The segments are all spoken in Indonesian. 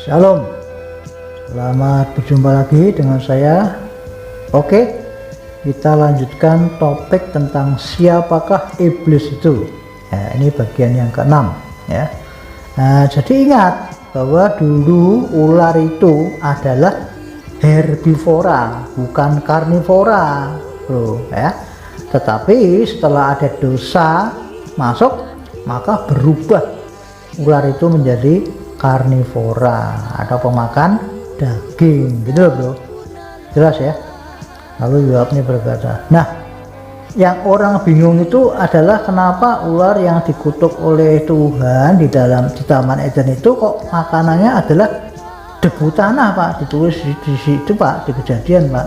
Shalom, selamat berjumpa lagi dengan saya. Oke, kita lanjutkan topik tentang siapakah iblis itu. Ya, ini bagian yang ke-6 ya. Nah, jadi ingat bahwa dulu ular itu adalah herbivora, bukan karnivora, bro ya. Tetapi setelah ada dosa masuk, maka berubah ular itu menjadi karnivora atau pemakan daging, gitu loh bro. Jelas ya. Lalu jawabnya berkata, nah yang orang bingung itu adalah kenapa ular yang dikutuk oleh Tuhan di Taman Eden itu kok makanannya adalah debu tanah, Pak. Ditulis di situ, Pak, di Kejadian, Pak.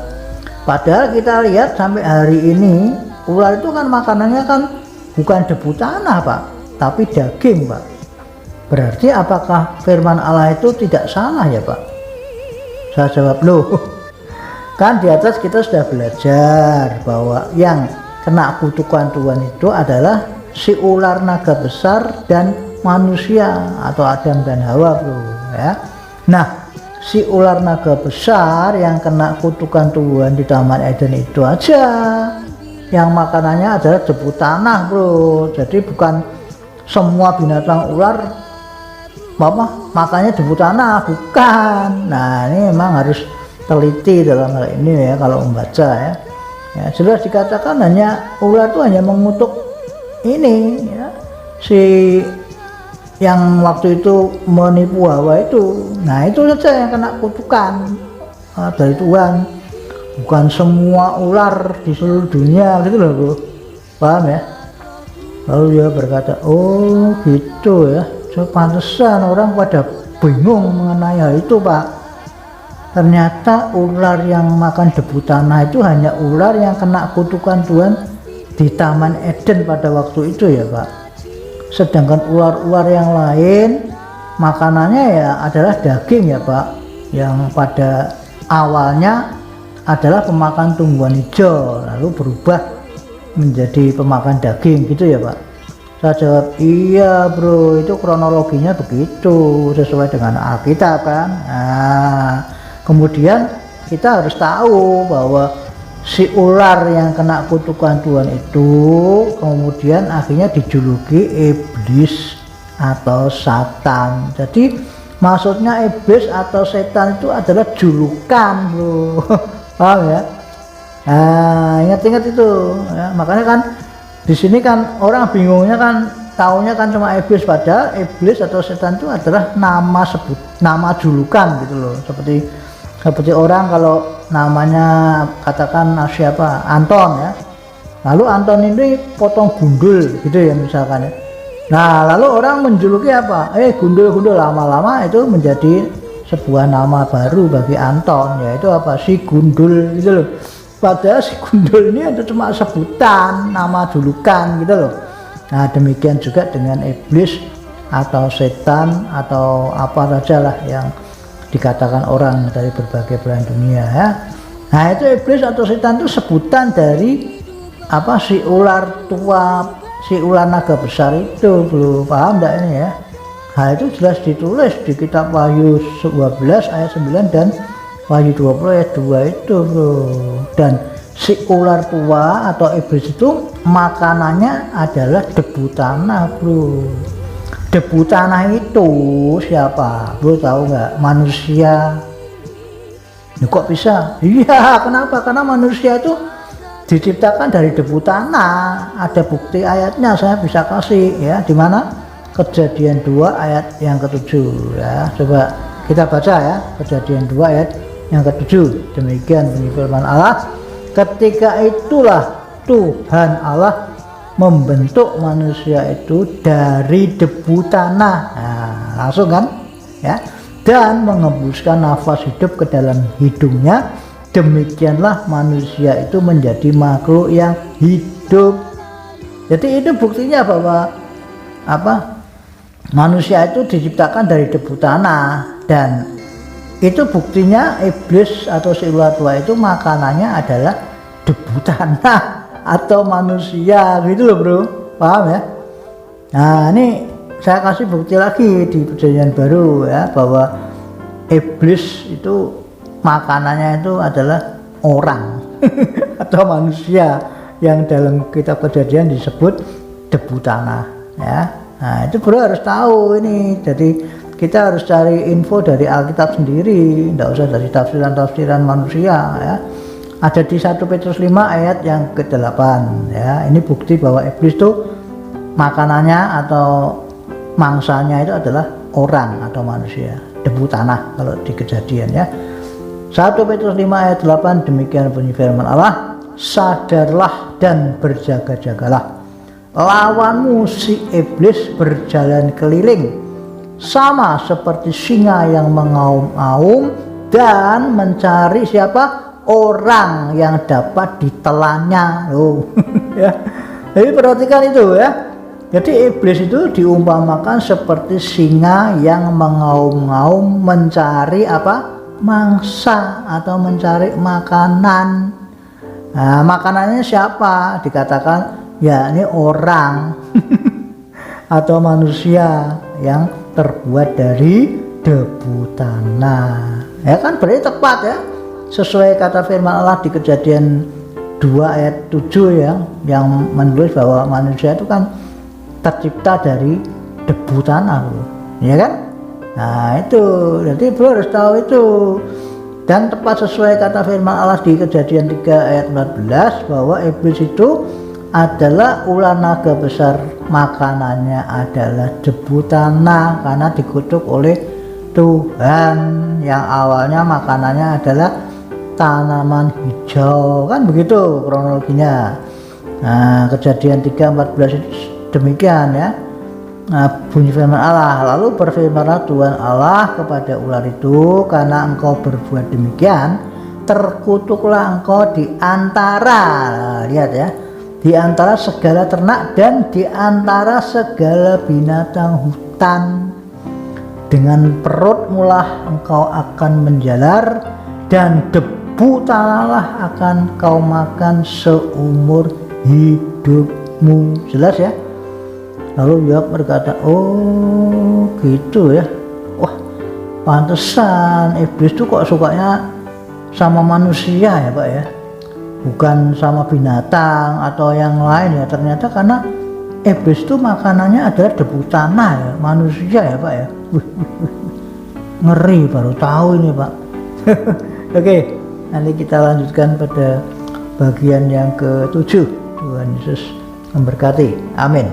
Padahal kita lihat sampai hari ini ular itu kan makanannya kan bukan debu tanah, Pak, tapi daging, Pak. Berarti apakah firman Allah itu tidak salah ya, Pak? Saya jawab, loh, kan di atas kita sudah belajar bahwa yang kena kutukan Tuhan itu adalah si ular naga besar dan manusia atau Adam dan Hawa, bro ya. Nah, si ular naga besar yang kena kutukan Tuhan di Taman Eden itu aja yang makanannya adalah debu tanah, bro. Jadi bukan semua binatang ular makanya debu tanah, bukan. Nah, ini memang harus teliti dalam hal ini ya kalau membaca ya. Ya jelas dikatakan hanya ular itu hanya mengutuk ini ya, si yang waktu itu menipu Hawa itu. Nah, itu saja yang kena kutukan dari Tuhan, bukan semua ular di seluruh dunia, gitu loh bro. Paham ya? Lalu dia berkata, oh gitu ya. Pantesan orang pada bingung mengenai hal itu, Pak. Ternyata ular yang makan debu tanah itu hanya ular yang kena kutukan Tuhan di Taman Eden pada waktu itu ya, Pak. Sedangkan ular-ular yang lain makanannya ya adalah daging ya, Pak, yang pada awalnya adalah pemakan tumbuhan hijau lalu berubah menjadi pemakan daging, gitu ya, Pak. Saya jawab, iya bro, itu kronologinya begitu sesuai dengan Alkitab kan. Nah, kemudian kita harus tahu bahwa si ular yang kena kutukan Tuhan itu kemudian akhirnya dijuluki iblis atau Satan. Jadi maksudnya iblis atau setan itu adalah julukan, bro. Paham ya? Nah, ingat-ingat itu ya. Makanya kan di sini kan orang bingungnya kan taunya kan cuma iblis, padahal iblis atau setan itu adalah nama julukan gitu loh. Seperti orang kalau namanya katakan siapa Anton ya. Lalu Anton ini potong gundul gitu ya misalkan ya. Nah, lalu orang menjuluki apa? Gundul-gundul, lama-lama itu menjadi sebuah nama baru bagi Anton, yaitu apa? Si Gundul gitu loh. Padahal si gundul ini ada cuma sebutan, nama julukan gitu loh. Nah, demikian juga dengan iblis atau setan atau apa saja lah yang dikatakan orang dari berbagai belahan dunia ya. Nah, itu iblis atau setan itu sebutan dari apa, si ular tua, si ular naga besar itu, belum paham enggak ini ya? Nah, itu jelas ditulis di kitab Wahyu 12 ayat 9 dan Wahyu 20 ayat 2 itu, bro. Dan si ular tua atau iblis itu makanannya adalah debu tanah, bro. Debu tanah itu siapa? Bro tahu nggak? Manusia. Nah, kok bisa? Iya, kenapa? Karena manusia itu diciptakan dari debu tanah. Ada bukti ayatnya, saya bisa kasih ya. Di mana? Kejadian 2 ayat yang ke-7 ya. Coba kita baca ya. Kejadian 2 ayat yang ke-7, demikian bunyi firman Allah, ketika itulah Tuhan Allah membentuk manusia itu dari debu tanah. Nah, langsung kan ya, dan mengembuskan nafas hidup ke dalam hidungnya, demikianlah manusia itu menjadi makhluk yang hidup. Jadi itu buktinya bahwa apa, manusia itu diciptakan dari debu tanah, dan itu buktinya iblis atau si ular tua itu makanannya adalah debu tanah atau manusia gitu loh, bro. Paham ya? Nah, ini saya kasih bukti lagi di Perjanjian Baru ya, bahwa iblis itu makanannya itu adalah orang atau manusia yang dalam kitab Kejadian disebut debu tanah ya. Nah itu bro harus tahu ini, jadi kita harus cari info dari Alkitab sendiri, tidak usah dari tafsiran-tafsiran manusia ya. Ada di 1 Petrus 5 ayat yang ke-8 ya. Ini bukti bahwa iblis itu makanannya atau mangsanya itu adalah orang atau manusia, debu tanah kalau di Kejadian ya. 1 Petrus 5 ayat 8 demikian bunyi firman Allah, sadarlah dan berjaga-jagalah, lawanmu si iblis berjalan keliling sama seperti singa yang mengaum-aum dan mencari siapa? Orang yang dapat ditelannya loh. Ya. Jadi perhatikan itu ya. Jadi iblis itu diumpamakan seperti singa yang mengaum-ngaum mencari apa? Mangsa atau mencari makanan. Nah, makanannya siapa? Dikatakan ya ini orang atau manusia yang terbuat dari debu tanah. Ya kan berarti tepat ya. Sesuai kata firman Allah di Kejadian 2 ayat 7 ya, yang menulis bahwa manusia itu kan tercipta dari debu tanah, ya kan? Nah itu, jadi bro harus tahu itu. Dan tepat sesuai kata firman Allah di Kejadian 3 ayat 14 bahwa iblis itu adalah ular naga besar, makanannya adalah debu tanah karena dikutuk oleh Tuhan, yang awalnya makanannya adalah tanaman hijau, kan begitu kronologinya. Nah Kejadian 3:14 demikian ya. Nah bunyi firman Allah, lalu berfirmanlah Tuhan Allah kepada ular itu, karena engkau berbuat demikian terkutuklah engkau di antara, nah, lihat ya, di antara segala ternak dan di antara segala binatang hutan. Dengan perutmulah engkau akan menjalar dan debu tanahlah akan kau makan seumur hidupmu. Jelas ya? Lalu Yakub berkata, oh gitu ya. Wah pantesan iblis itu kok sukanya sama manusia ya Pak ya, bukan sama binatang atau yang lain ya. Ternyata karena iblis itu makanannya adalah debu tanah ya, manusia ya Pak ya. Ngeri, baru tahu ini Pak. Oke, nanti kita lanjutkan pada bagian yang ke-7. Tuhan Yesus memberkati. Amin.